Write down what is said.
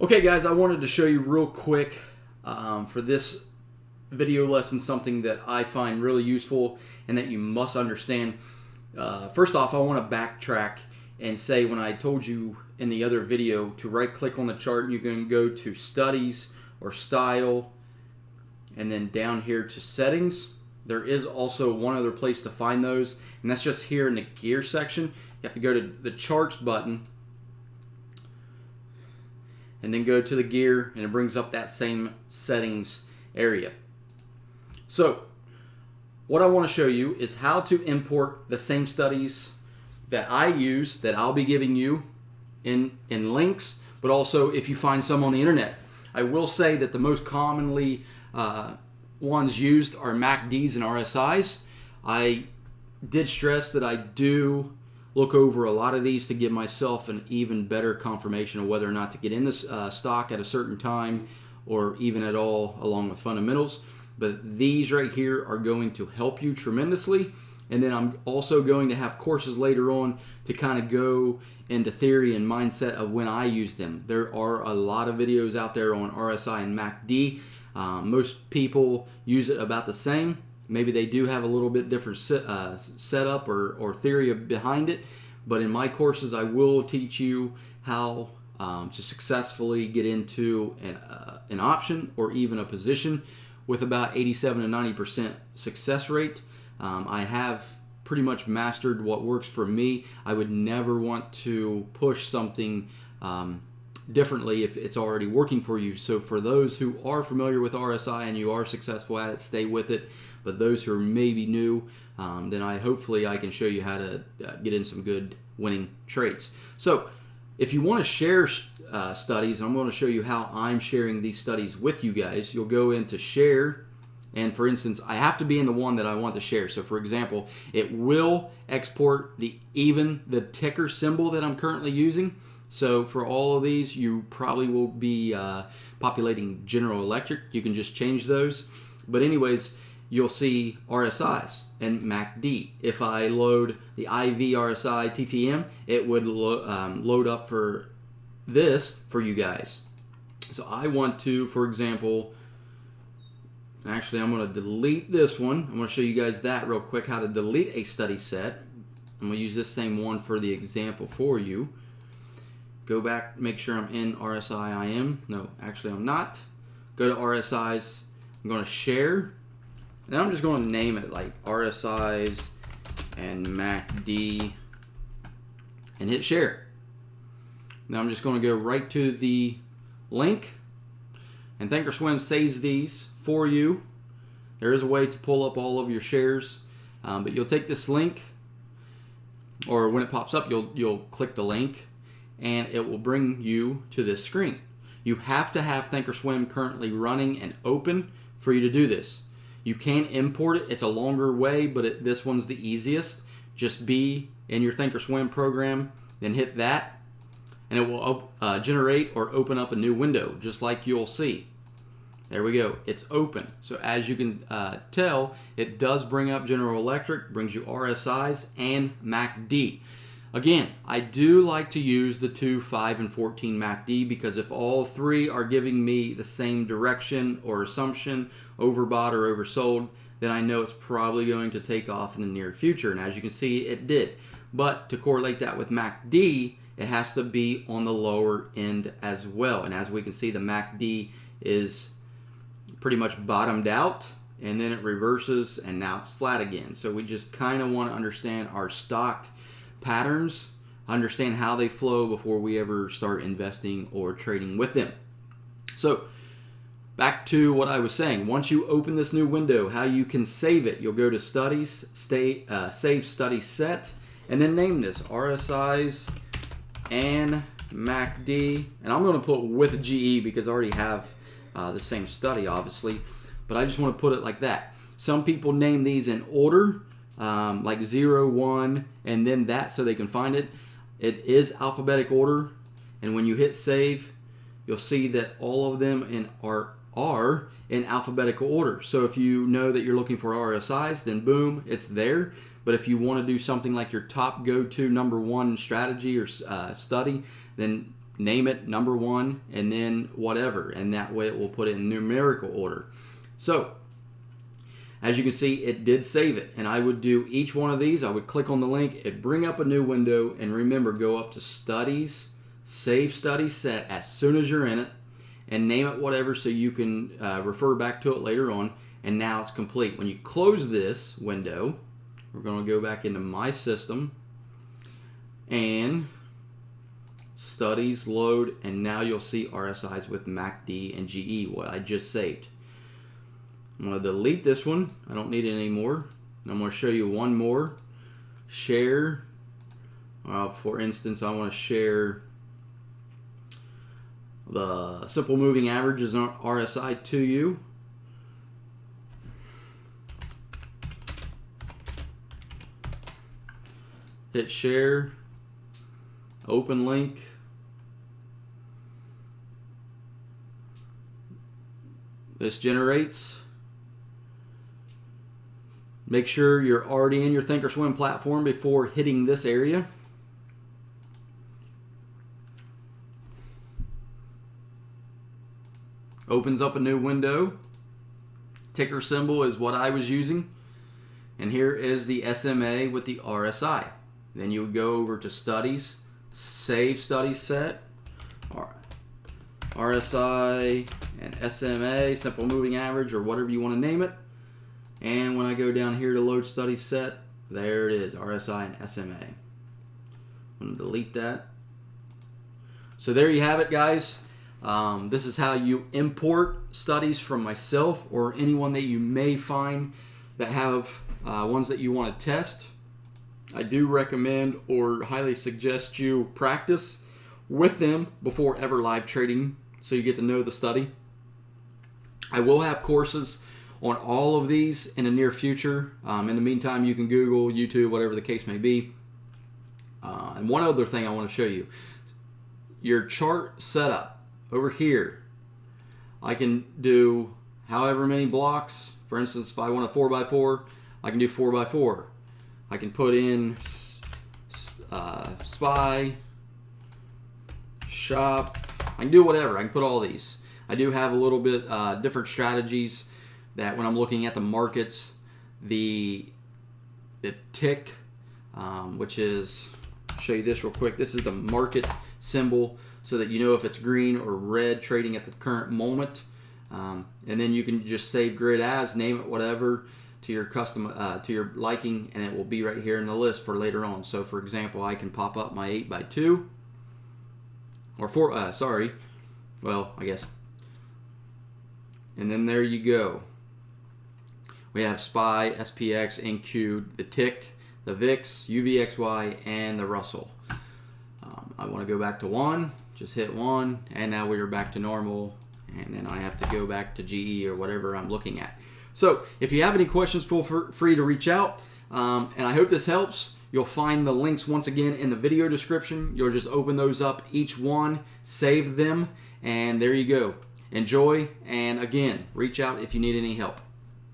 Okay guys, I wanted to show you real quick for this video lesson something that I find really useful and that you must understand. First off, I want to backtrack and say when I told you in the other video to right click on the chart and you can go to studies or style and then down here to settings. There is also one other place to find those, and that's just here in the gear section. You have to go to the charts button and then go to the gear, and it brings up that same settings area. So what I want to show you is how to import the same studies that I use, that I'll be giving you in links, but also if you find some on the internet. I will say that the most commonly ones used are MACDs and RSIs. I did stress that I do look over a lot of these to give myself an even better confirmation of whether or not to get in this stock at a certain time or even at all, along with fundamentals. But these right here are going to help you tremendously. And then I'm also going to have courses later on to kind of go into theory and mindset of when I use them. There are a lot of videos out there on RSI and MACD. Most people use it about the same. Maybe they do have a little bit different setup or theory behind it, but in my courses I will teach you how to successfully get into an option or even a position with about 87 to 90% success rate. I have pretty much mastered what works for me. I would never want to push something differently if it's already working for you. So for those who are familiar with RSI and you are successful at it, stay with it. But those who are maybe new, then hopefully I can show you how to get in some good winning trades. So if you want to share studies, I'm going to show you how I'm sharing these studies with you guys. You'll go into share, and for instance, I have to be in the one that I want to share. So for example, it will export the ticker symbol that I'm currently using. So for all of these, you probably will be populating General Electric. You can just change those. But anyways, you'll see RSIs and MACD. If I load the IV RSI TTM, it would load up for this for you guys. So I want to, for example, actually I'm going to delete this one. I'm going to show you guys that real quick, how to delete a study set. I'm going to use this same one for the example for you. Go back, make sure I'm in RSI IM. No, actually I'm not. Go to RSIs. I'm going to share. And I'm just going to name it like RSIs and MACD and hit share. Now I'm just going to go right to the link, and Thinkorswim saves these for you. There is a way to pull up all of your shares, but you'll take this link, or when it pops up, you'll click the link, and it will bring you to this screen. You have to have Thinkorswim currently running and open for you to do this. You can import it. It's a longer way, but this one's the easiest. Just be in your Thinkorswim program, then hit that, and it will generate or open up a new window, just like you'll see. There we go. It's open. So as you can tell, it does bring up General Electric, brings you RSIs and MACD. Again, I do like to use the 2, 5, and 14 MACD because if all three are giving me the same direction or assumption, overbought or oversold, then I know it's probably going to take off in the near future. And as you can see, it did. But to correlate that with MACD, it has to be on the lower end as well. And as we can see, the MACD is pretty much bottomed out, and then it reverses, and now it's flat again. So we just kind of want to understand our stock patterns, understand how they flow before we ever start investing or trading with them. So back to what I was saying. Once you open this new window, how you can save it, you'll go to studies, save study set, and then name this RSIs and MACD. And I'm going to put with GE because I already have the same study, obviously, but I just want to put it like that. Some people name these in order, like 0, 1, and then that, so they can find it. It is alphabetic order, and when you hit save, you'll see that all of them are in alphabetical order. So if you know that you're looking for RSIs, then boom, it's there. But if you want to do something like your top go-to #1 strategy or study, then name it number 1 and then whatever, and that way it will put it in numerical order. So as you can see, it did save it, and I would do each one of these. I would click on the link, it'd bring up a new window, and remember, go up to Studies, Save Study Set as soon as you're in it, and name it whatever so you can refer back to it later on. And now it's complete. When you close this window, we're going to go back into My System and Studies, Load, and now you'll see RSIs with MACD and GE, what I just saved. I'm going to delete this one. I don't need it anymore. I'm going to show you one more. Share. For instance, I want to share the simple moving averages on RSI to you. Hit share. Open link. This generates. Make sure you're already in your Thinkorswim platform before hitting this area. Opens up a new window. Ticker symbol is what I was using. And here is the SMA with the RSI. Then you would go over to Studies, Save Study Set, RSI and SMA, Simple Moving Average, or whatever you want to name it. And when I go down here to Load Study Set, there it is, RSI and SMA. I'm going to delete that. So there you have it, guys. This is how you import studies from myself or anyone that you may find that have ones that you want to test. I do recommend or highly suggest you practice with them before ever live trading so you get to know the study. I will have courses on all of these in the near future. In the meantime, you can Google, YouTube, whatever the case may be. And one other thing I want to show you. Your chart setup over here. I can do however many blocks. For instance, if I want a 4x4, I can do 4x4. I can put in SPY, shop. I can do whatever. I can put all these. I do have a little bit different strategies that when I'm looking at the markets, the tick, which is, I'll show you this real quick. This is the market symbol so that you know if it's green or red trading at the current moment. And then you can just save grid as, name it whatever to your custom, to your liking, and it will be right here in the list for later on. So for example, I can pop up my 8x2 or 4, sorry, well, I guess. And then there you go. We have SPY, SPX, NQ, the tick, the VIX, UVXY, and the Russell. I want to go back to 1, just hit 1, and now we are back to normal, and then I have to go back to GE or whatever I'm looking at. So if you have any questions, feel free to reach out, and I hope this helps. You'll find the links once again in the video description. You'll just open those up, each one, save them, and there you go. Enjoy, and again, reach out if you need any help.